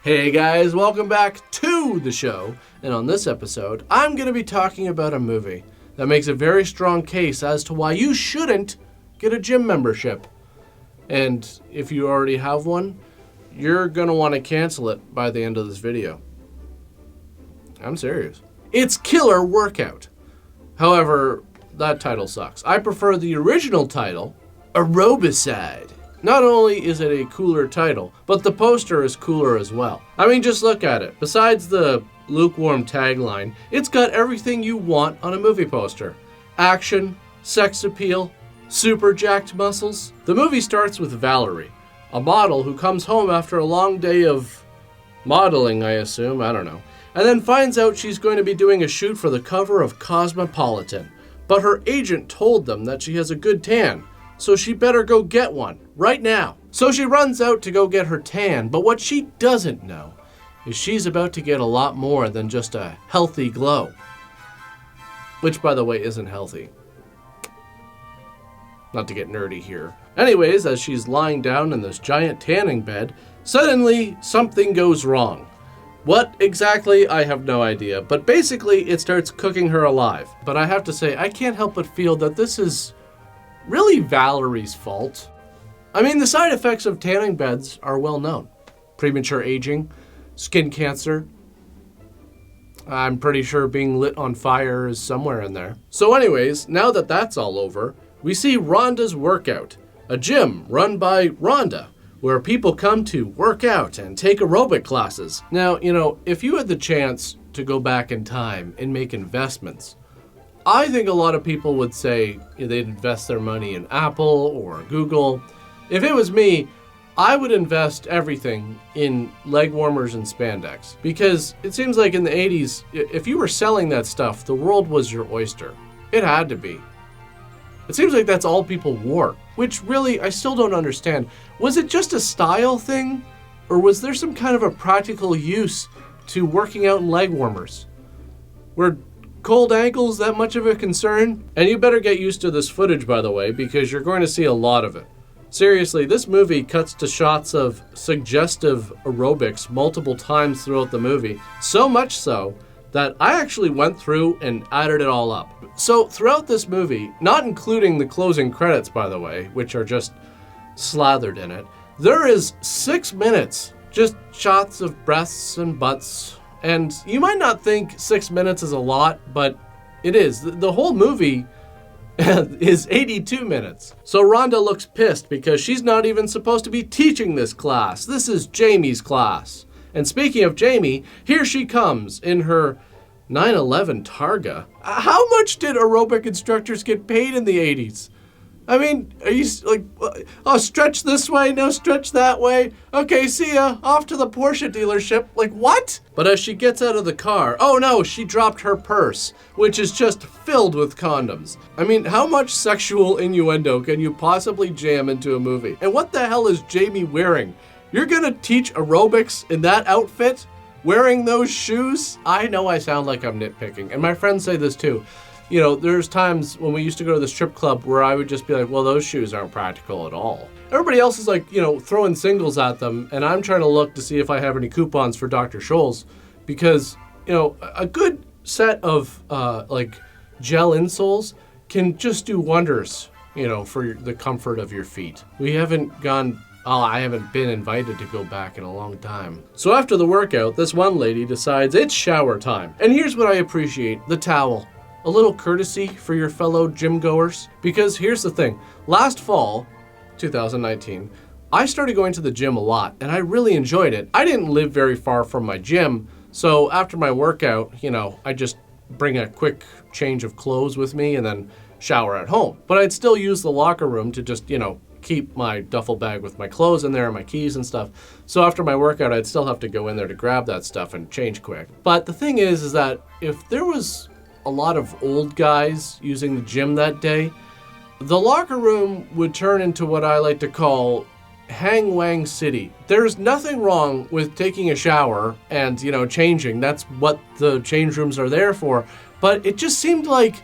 Hey guys, welcome back to the show. And on this episode, I'm going to be talking about a movie that makes a very strong case as to why you shouldn't get a gym membership. And if you already have one, you're going to want to cancel it by the end of this video. I'm serious. It's Killer Workout. However, that title sucks. I prefer the original title, Aerobicide. Not only is it a cooler title, but the poster is cooler as well. I mean, just look at it. Besides the lukewarm tagline, it's got everything you want on a movie poster. Action, sex appeal, super jacked muscles. The movie starts with Valerie, a model who comes home after a long day of modeling, I assume, I don't know, and then finds out she's going to be doing a shoot for the cover of Cosmopolitan. But her agent told them that she has a good tan, so she better go get one, right now. So she runs out to go get her tan, but what she doesn't know is she's about to get a lot more than just a healthy glow. Which, by the way, isn't healthy. Not to get nerdy here. Anyways, as she's lying down in this giant tanning bed, suddenly something goes wrong. What exactly, I have no idea, but basically it starts cooking her alive. But I have to say, I can't help but feel that this is really Valerie's fault. I mean, the side effects of tanning beds are well known. Premature aging, skin cancer. I'm pretty sure being lit on fire is somewhere in there. So anyways, now that that's all over, we see Rhonda's Workout, a gym run by Rhonda, where people come to work out and take aerobic classes. Now, if you had the chance to go back in time and make investments, I think a lot of people would say they'd invest their money in Apple or Google. If it was me, I would invest everything in leg warmers and spandex. Because it seems like in the 80s, if you were selling that stuff, the world was your oyster. It had to be. It seems like that's all people wore. Which really, I still don't understand. Was it just a style thing? Or was there some kind of a practical use to working out in leg warmers? Were cold ankles that much of a concern? And you better get used to this footage, by the way, because you're going to see a lot of it. Seriously, this movie cuts to shots of suggestive aerobics multiple times throughout the movie, so much so that I actually went through and added it all up. So throughout this movie, not including the closing credits, by the way, which are just slathered in it, there is 6 minutes, just shots of breasts and butts. And you might not think 6 minutes is a lot, but it is. The whole movie is 82 minutes. So Rhonda looks pissed because she's not even supposed to be teaching this class. This is Jamie's class. And speaking of Jamie, here she comes in her 911 Targa. How much did aerobic instructors get paid in the 80s? I mean, are you like, oh, stretch this way, no stretch that way? Okay, see ya, off to the Porsche dealership. Like, what? But as she gets out of the car, oh no, she dropped her purse, which is just filled with condoms. I mean, how much sexual innuendo can you possibly jam into a movie? And what the hell is Jamie wearing? You're gonna teach aerobics in that outfit? Wearing those shoes? I know I sound like I'm nitpicking, and my friends say this too. There's times when we used to go to the strip club where I would just be like, well, those shoes aren't practical at all. Everybody else is like, throwing singles at them, and I'm trying to look to see if I have any coupons for Dr. Scholl's because, a good set of, gel insoles can just do wonders, for the comfort of your feet. I haven't been invited to go back in a long time. So after the workout, this one lady decides it's shower time. And here's what I appreciate, the towel. A little courtesy for your fellow gym goers. Because here's the thing, last fall, 2019, I started going to the gym a lot and I really enjoyed it. I didn't live very far from my gym, so after my workout, I just bring a quick change of clothes with me and then shower at home. But I'd still use the locker room to just, keep my duffel bag with my clothes in there and my keys and stuff. So after my workout, I'd still have to go in there to grab that stuff and change quick. But the thing is that if there was a lot of old guys using the gym that day, the locker room would turn into what I like to call Hang Wang City. There's nothing wrong with taking a shower and, changing. That's what the change rooms are there for. But it just seemed like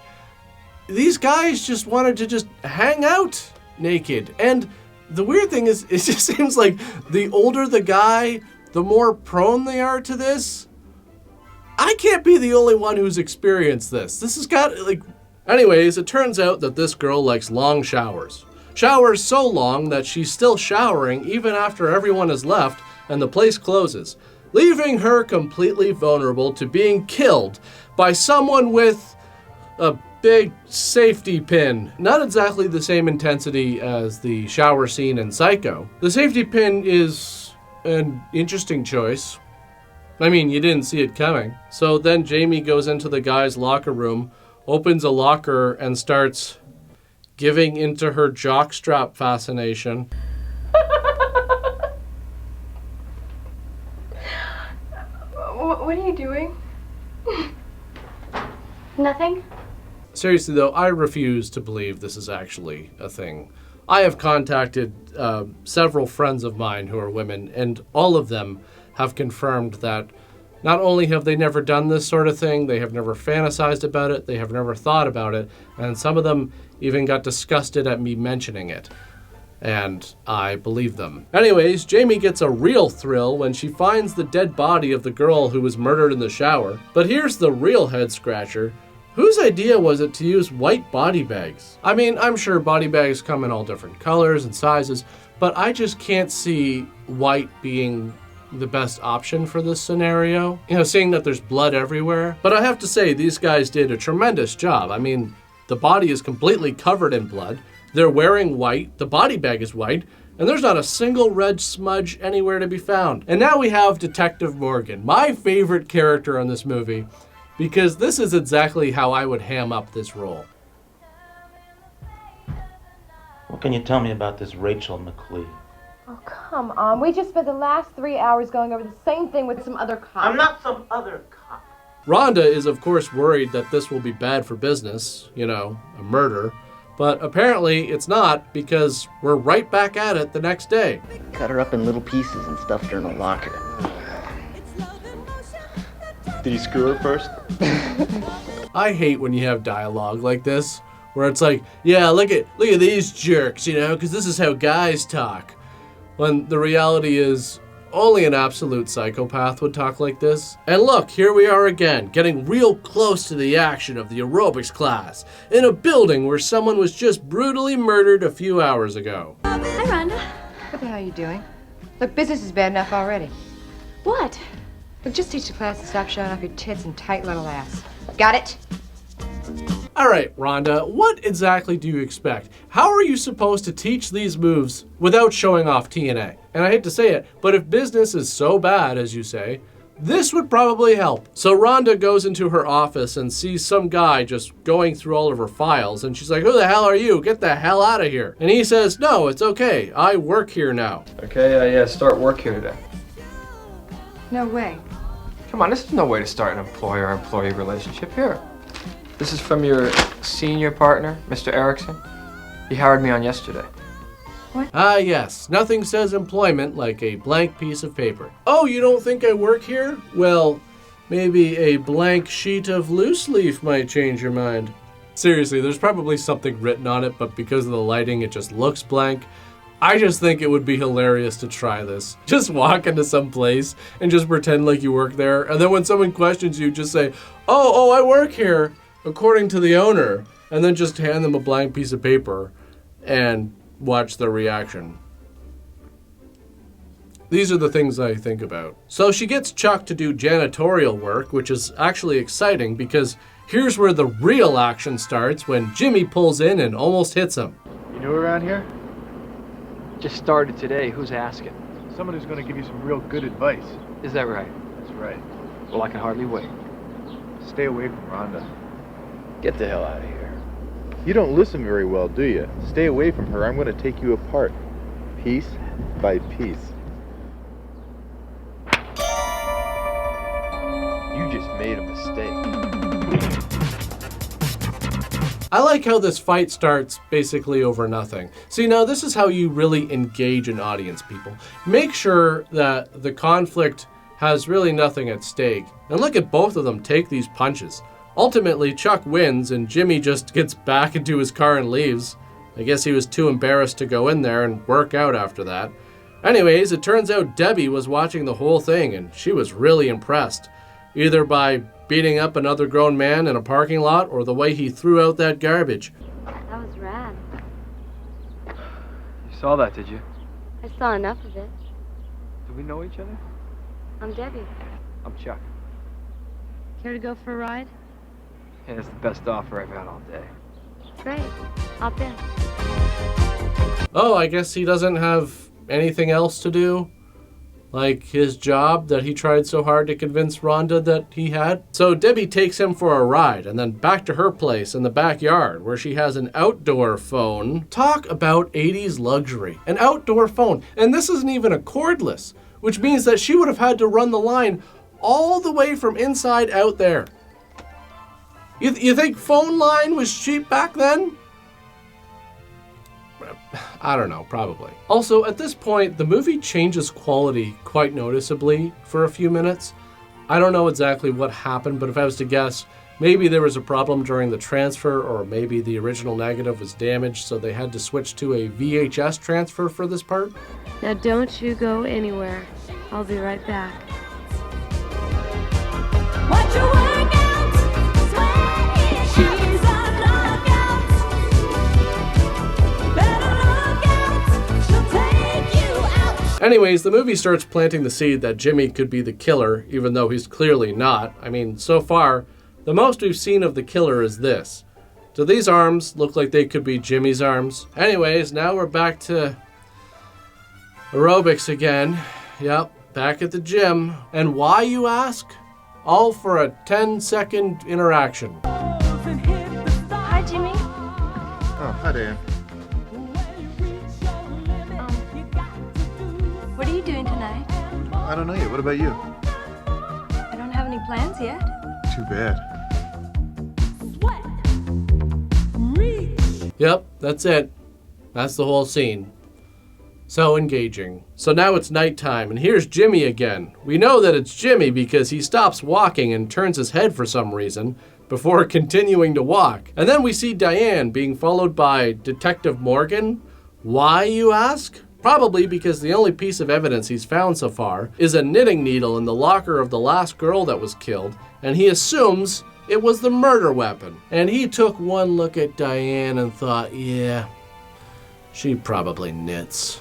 these guys just wanted to just hang out naked. And the weird thing is, it just seems like the older the guy, the more prone they are to this. I can't be the only one who's experienced this. This has got, like... Anyways, it turns out that this girl likes long showers. Showers so long that she's still showering even after everyone has left and the place closes, leaving her completely vulnerable to being killed by someone with a big safety pin. Not exactly the same intensity as the shower scene in Psycho. The safety pin is an interesting choice. I mean, you didn't see it coming. So then Jamie goes into the guy's locker room, opens a locker, and starts giving into her jockstrap fascination. What are you doing? Nothing. Seriously though, I refuse to believe this is actually a thing. I have contacted several friends of mine who are women, and all of them have confirmed that not only have they never done this sort of thing, they have never fantasized about it, they have never thought about it, and some of them even got disgusted at me mentioning it. And I believe them. Anyways, Jamie gets a real thrill when she finds the dead body of the girl who was murdered in the shower. But here's the real head scratcher. Whose idea was it to use white body bags? I mean, I'm sure body bags come in all different colors and sizes, but I just can't see white being the best option for this scenario. You know, seeing that there's blood everywhere. But I have to say, these guys did a tremendous job. I mean, the body is completely covered in blood. They're wearing white, the body bag is white, and there's not a single red smudge anywhere to be found. And now we have Detective Morgan, my favorite character in this movie, because this is exactly how I would ham up this role. What can you tell me about this Rachel McLean? Oh, come on. We just spent the last 3 hours going over the same thing with some other cop. I'm not some other cop. Rhonda is of course worried that this will be bad for business, you know, a murder. But apparently it's not, because we're right back at it the next day. Cut her up in little pieces and stuffed her in a locker. Did he screw her first? I hate when you have dialogue like this, where it's like, yeah, look at these jerks, you know, because this is how guys talk. When the reality is, only an absolute psychopath would talk like this. And look, here we are again, getting real close to the action of the aerobics class, in a building where someone was just brutally murdered a few hours ago. Hi, Rhonda. What the hell are you doing? Look, business is bad enough already. What? Look, just teach the class to stop showing off your tits and tight little ass. Got it? Alright, Rhonda, what exactly do you expect? How are you supposed to teach these moves without showing off TNA? And I hate to say it, but if business is so bad, as you say, this would probably help. So Rhonda goes into her office and sees some guy just going through all of her files, and she's like, who the hell are you? Get the hell out of here. And he says, no, it's okay. I work here now. Okay, yeah, start work here today. No way. Come on, this is no way to start an employer-employee relationship here. This is from your senior partner, Mr. Erickson. He hired me on yesterday. Ah, yes. Nothing says employment like a blank piece of paper. Oh, you don't think I work here? Well, maybe a blank sheet of loose leaf might change your mind. Seriously, there's probably something written on it, but because of the lighting, it just looks blank. I just think it would be hilarious to try this. Just walk into some place and just pretend like you work there, and then when someone questions you, just say, oh, I work here, according to the owner, and then just hand them a blank piece of paper and watch their reaction. These are the things I think about. So she gets Chuck to do janitorial work, which is actually exciting because here's where the real action starts when Jimmy pulls in and almost hits him. You new around here? Just started today. Who's asking? Someone who's going to give you some real good advice. Is that right? That's right. Well, I can hardly wait. Stay away from Rhonda. Get the hell out of here. You don't listen very well, do you? Stay away from her. I'm going to take you apart, piece by piece. You just made a mistake. I like how this fight starts basically over nothing. See, now this is how you really engage an audience, people. Make sure that the conflict has really nothing at stake. And look at both of them take these punches. Ultimately, Chuck wins and Jimmy just gets back into his car and leaves. I guess he was too embarrassed to go in there and work out after that. Anyways, it turns out Debbie was watching the whole thing and she was really impressed, either by beating up another grown man in a parking lot or the way he threw out that garbage. That was rad. You saw that, did you? I saw enough of it. Do we know each other? I'm Debbie. I'm Chuck. Care to go for a ride? Yeah, it's the best offer I've had all day. Great. Hop in. Oh, I guess he doesn't have anything else to do? Like his job that he tried so hard to convince Rhonda that he had? So Debbie takes him for a ride and then back to her place in the backyard where she has an outdoor phone. Talk about 80s luxury. An outdoor phone. And this isn't even a cordless, which means that she would have had to run the line all the way from inside out there. You think phone line was cheap back then? I don't know, probably. Also, at this point, the movie changes quality quite noticeably for a few minutes. I don't know exactly what happened, but if I was to guess, maybe there was a problem during the transfer, or maybe the original negative was damaged, so they had to switch to a VHS transfer for this part. Now don't you go anywhere. I'll be right back. Watch your work out, swear she's a knockout. Better look out, she'll take you out. Anyways, the movie starts planting the seed that Jimmy could be the killer, even though he's clearly not. I mean, so far, the most we've seen of the killer is this. Do these arms look like they could be Jimmy's arms? Anyways, now we're back to aerobics again. Yep, back at the gym. And why, you ask? All for a 10-second interaction. Hi, Jimmy. Oh, hi, Dan. What are you doing tonight? I don't know yet. What about you? I don't have any plans yet. Too bad. Yep, that's it. That's the whole scene. So engaging. So now it's nighttime, and here's Jimmy again. We know that it's Jimmy because he stops walking and turns his head for some reason before continuing to walk. And then we see Diane being followed by Detective Morgan. Why, you ask? Probably because the only piece of evidence he's found so far is a knitting needle in the locker of the last girl that was killed, and he assumes it was the murder weapon. And he took one look at Diane and thought, yeah, she probably knits.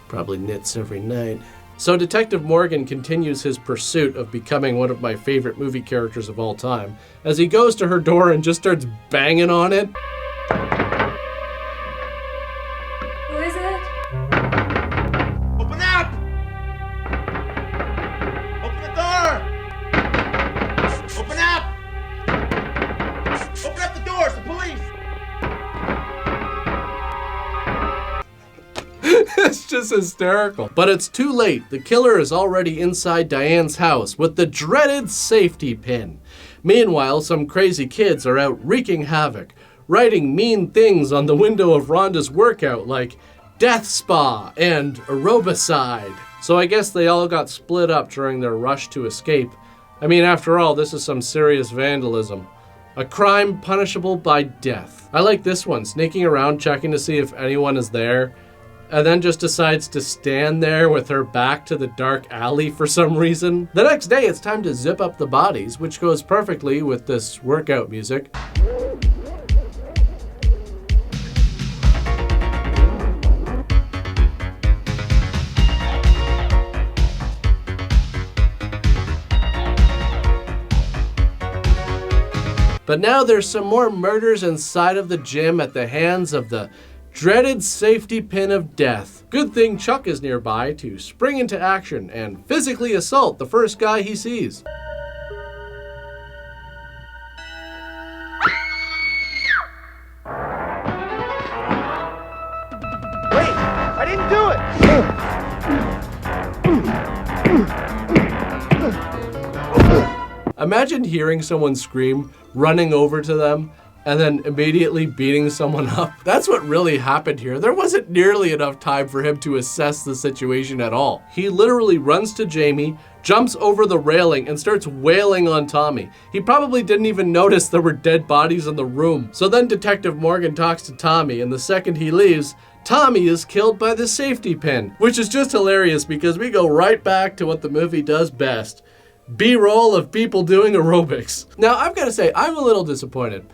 Probably knits every night. So Detective Morgan continues his pursuit of becoming one of my favorite movie characters of all time as he goes to her door and just starts banging on it. Who is it? Open up! Open the door! Open up! Open up the doors, the police! It's just hysterical. But it's too late. The killer is already inside Diane's house with the dreaded safety pin. Meanwhile, some crazy kids are out wreaking havoc, writing mean things on the window of Rhonda's workout like Death Spa and Aerobicide. So I guess they all got split up during their rush to escape. I mean, after all, this is some serious vandalism. A crime punishable by death. I like this one, sneaking around checking to see if anyone is there, and then just decides to stand there with her back to the dark alley for some reason. The next day, it's time to zip up the bodies, which goes perfectly with this workout music. But now there's some more murders inside of the gym at the hands of the dreaded safety pin of death. Good thing Chuck is nearby to spring into action and physically assault the first guy he sees. Wait! I didn't do it! Imagine hearing someone scream, running over to them, and then immediately beating someone up. That's what really happened here. There wasn't nearly enough time for him to assess the situation at all. He literally runs to Jamie, jumps over the railing, and starts wailing on Tommy. He probably didn't even notice there were dead bodies in the room. So then Detective Morgan talks to Tommy, and the second he leaves, Tommy is killed by the safety pin, which is just hilarious because we go right back to what the movie does best. B-roll of people doing aerobics. Now, I've got to say, I'm a little disappointed.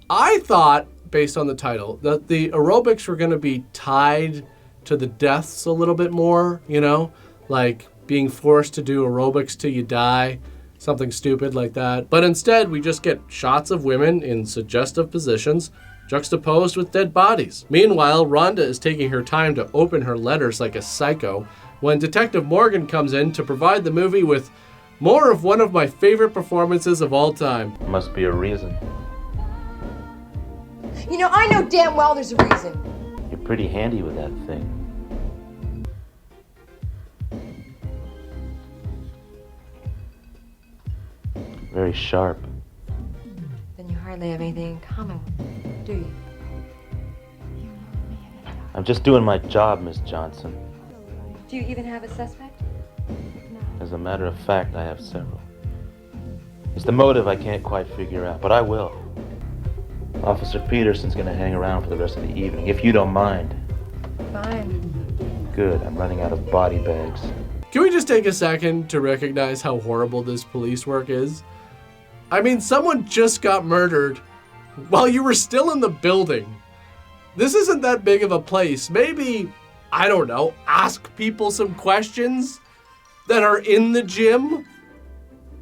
I thought, based on the title, that the aerobics were going to be tied to the deaths a little bit more, you know? Like being forced to do aerobics till you die, something stupid like that. But instead, we just get shots of women in suggestive positions, juxtaposed with dead bodies. Meanwhile, Rhonda is taking her time to open her letters like a psycho when Detective Morgan comes in to provide the movie with more of one of my favorite performances of all time. Must be a reason. You know, I know damn well there's a reason. You're pretty handy with that thing. Very sharp. Then you hardly have anything in common, do you? I'm just doing my job, Miss Johnson. Do you even have a suspect? As a matter of fact, I have several. It's the motive I can't quite figure out, but I will. Officer Peterson's gonna hang around for the rest of the evening, if you don't mind. Fine. Good, I'm running out of body bags. Can we just take a second to recognize how horrible this police work is? I mean, someone just got murdered while you were still in the building. This isn't that big of a place. Maybe, I don't know, ask people some questions that are in the gym?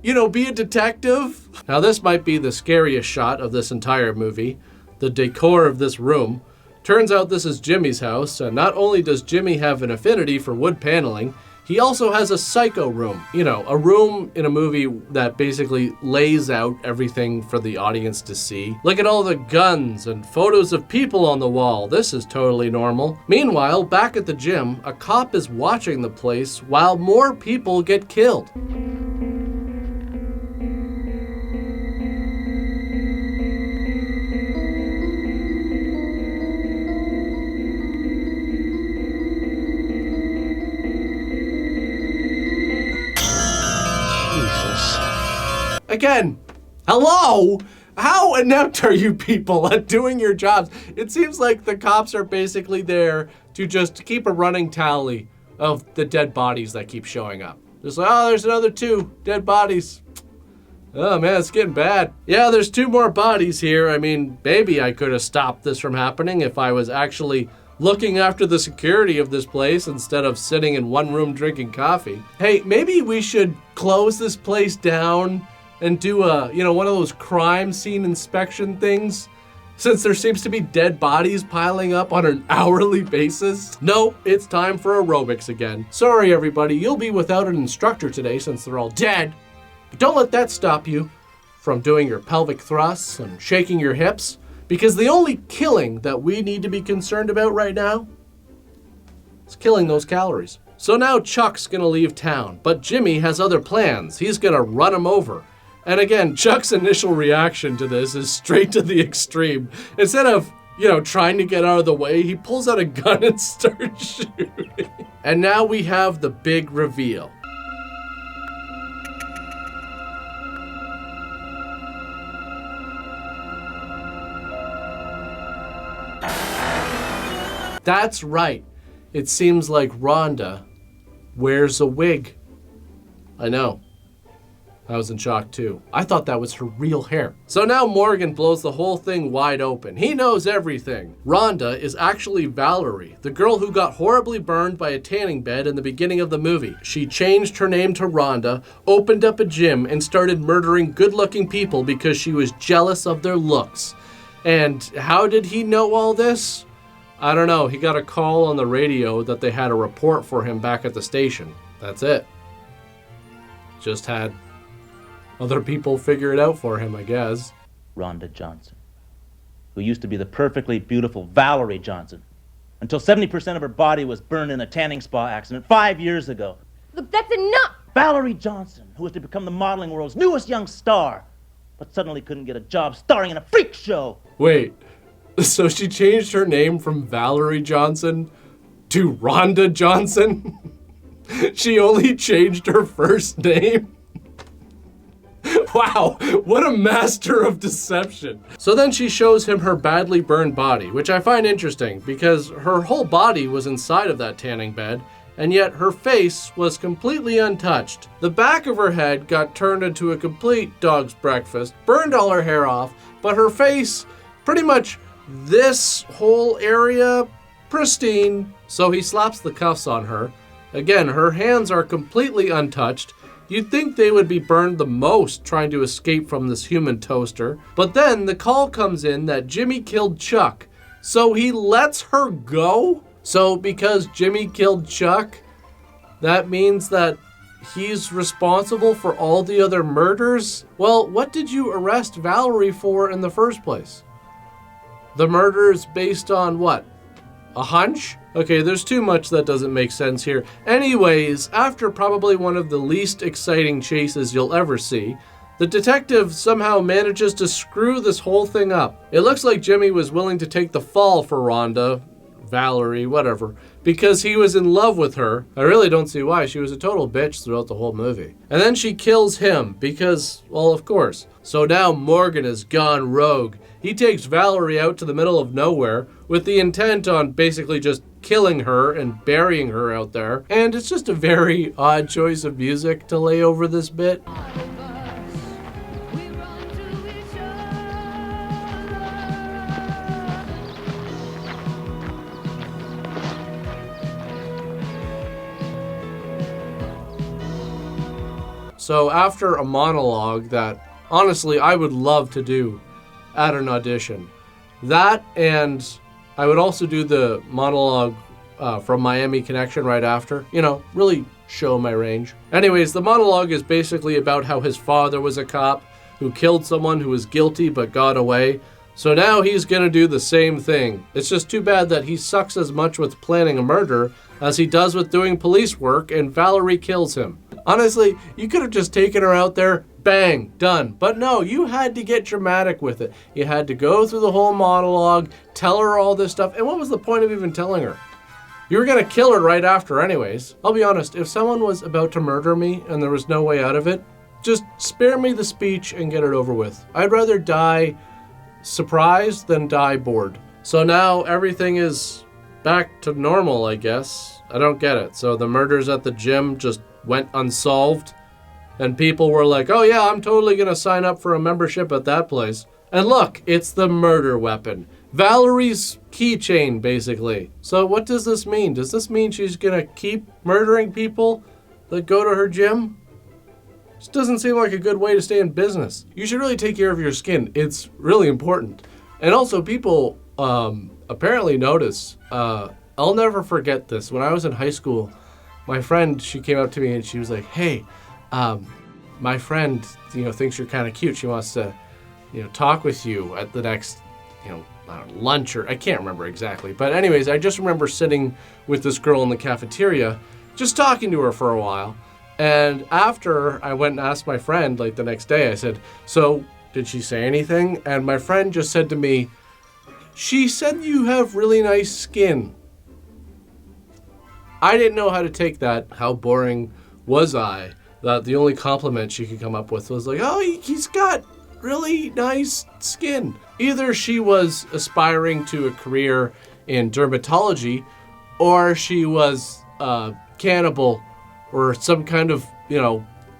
You know, be a detective? Now, this might be the scariest shot of this entire movie. The decor of this room. Turns out this is Jimmy's house, and not only does Jimmy have an affinity for wood paneling, he also has a psycho room. You know, a room in a movie that basically lays out everything for the audience to see. Look at all the guns and photos of people on the wall. This is totally normal. Meanwhile, back at the gym, a cop is watching the place while more people get killed. Again, hello? How inept are you people at doing your jobs? It seems like the cops are basically there to just keep a running tally of the dead bodies that keep showing up. Just like, oh, there's another 2 dead bodies. Oh man, it's getting bad. Yeah, there's 2 more bodies here. I mean, maybe I could have stopped this from happening if I was actually looking after the security of this place instead of sitting in one room drinking coffee. Hey, maybe we should close this place down and do a, you know, one of those crime scene inspection things, since there seems to be dead bodies piling up on an hourly basis. Nope, it's time for aerobics again. Sorry everybody, you'll be without an instructor today since they're all dead. But don't let that stop you from doing your pelvic thrusts and shaking your hips, because the only killing that we need to be concerned about right now is killing those calories. So now Chuck's gonna leave town, but Jimmy has other plans. He's gonna run him over. And again, Chuck's initial reaction to this is straight to the extreme. Instead of, you know, trying to get out of the way, he pulls out a gun and starts shooting. And now we have the big reveal. That's right. It seems like Rhonda wears a wig. I know. I was in shock too. I thought that was her real hair. So now Morgan blows the whole thing wide open. He knows everything. Rhonda is actually Valerie, the girl who got horribly burned by a tanning bed in the beginning of the movie. She changed her name to Rhonda, opened up a gym, and started murdering good-looking people because she was jealous of their looks. And how did he know all this? I don't know. He got a call on the radio that they had a report for him back at the station. That's it. Just had other people figure it out for him, I guess. Rhonda Johnson, who used to be the perfectly beautiful Valerie Johnson, until 70% of her body was burned in a tanning spa accident 5 years ago. Look, that's enough! Valerie Johnson, who was to become the modeling world's newest young star, but suddenly couldn't get a job starring in a freak show. Wait, so she changed her name from Valerie Johnson to Rhonda Johnson? She only changed her first name? Wow, what a master of deception. So then she shows him her badly burned body, which I find interesting because her whole body was inside of that tanning bed, and yet her face was completely untouched. The back of her head got turned into a complete dog's breakfast, burned all her hair off, but her face, pretty much this whole area, pristine. So he slaps the cuffs on her. Again, her hands are completely untouched. You'd think they would be burned the most trying to escape from this human toaster. But then the call comes in that Jimmy killed Chuck. So he lets her go? So because Jimmy killed Chuck, that means that he's responsible for all the other murders? Well, what did you arrest Valerie for in the first place? The murders based on what? A hunch? Okay, there's too much that doesn't make sense here. Anyways, after probably one of the least exciting chases you'll ever see, the detective somehow manages to screw this whole thing up. It looks like Jimmy was willing to take the fall for Rhonda, Valerie, whatever, because he was in love with her. I really don't see why. She was a total bitch throughout the whole movie. And then she kills him because, well, of course. So now Morgan has gone rogue. He takes Valerie out to the middle of nowhere with the intent on basically just killing her and burying her out there. And it's just a very odd choice of music to lay over this bit. So after a monologue that, honestly, I would love to do at an audition, that, and I would also do the monologue from Miami Connection right after, you know, really show my range. Anyways, the monologue is basically about how his father was a cop who killed someone who was guilty but got away. So now he's gonna do the same thing. It's just too bad that he sucks as much with planning a murder as he does with doing police work, and Valerie kills him. Honestly, you could have just taken her out there, bang, done. But no, you had to get dramatic with it. You had to go through the whole monologue, tell her all this stuff, and what was the point of even telling her? You were gonna kill her right after anyways. I'll be honest, if someone was about to murder me and there was no way out of it, just spare me the speech and get it over with. I'd rather die surprised than die bored. So now everything is back to normal, I guess. I don't get it. So the murders at the gym just went unsolved, and people were like, oh yeah, I'm totally gonna sign up for a membership at that place. And look, it's the murder weapon. Valerie's keychain, basically. So what does this mean? Does this mean she's gonna keep murdering people that go to her gym? This doesn't seem like a good way to stay in business. You should really take care of your skin. It's really important. And also people apparently notice, I'll never forget this. When I was in high school, my friend, she came up to me and she was like, hey, my friend, thinks you're kind of cute. She wants to, talk with you at the next, lunch, or I can't remember exactly. But anyways, I just remember sitting with this girl in the cafeteria, just talking to her for a while. And after I went and asked my friend, like the next day, I said, so did she say anything? And my friend just said to me, she said you have really nice skin. I didn't know how to take that. How boring was I? That the only compliment she could come up with was like, oh, he's got really nice skin. Either she was aspiring to a career in dermatology, or she was a cannibal or some kind of,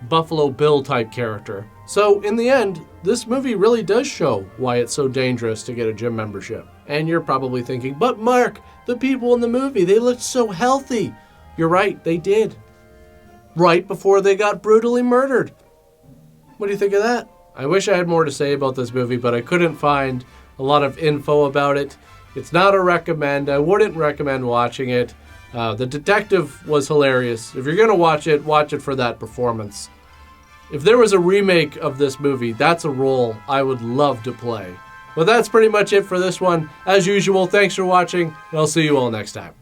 Buffalo Bill type character. So in the end, this movie really does show why it's so dangerous to get a gym membership. And you're probably thinking, but Mark, the people in the movie, they looked so healthy. You're right, they did. Right before they got brutally murdered. What do you think of that? I wish I had more to say about this movie, but I couldn't find a lot of info about it. It's not a recommend. I wouldn't recommend watching it. The detective was hilarious. If you're going to watch it for that performance. If there was a remake of this movie, that's a role I would love to play. But that's pretty much it for this one. As usual, thanks for watching, and I'll see you all next time.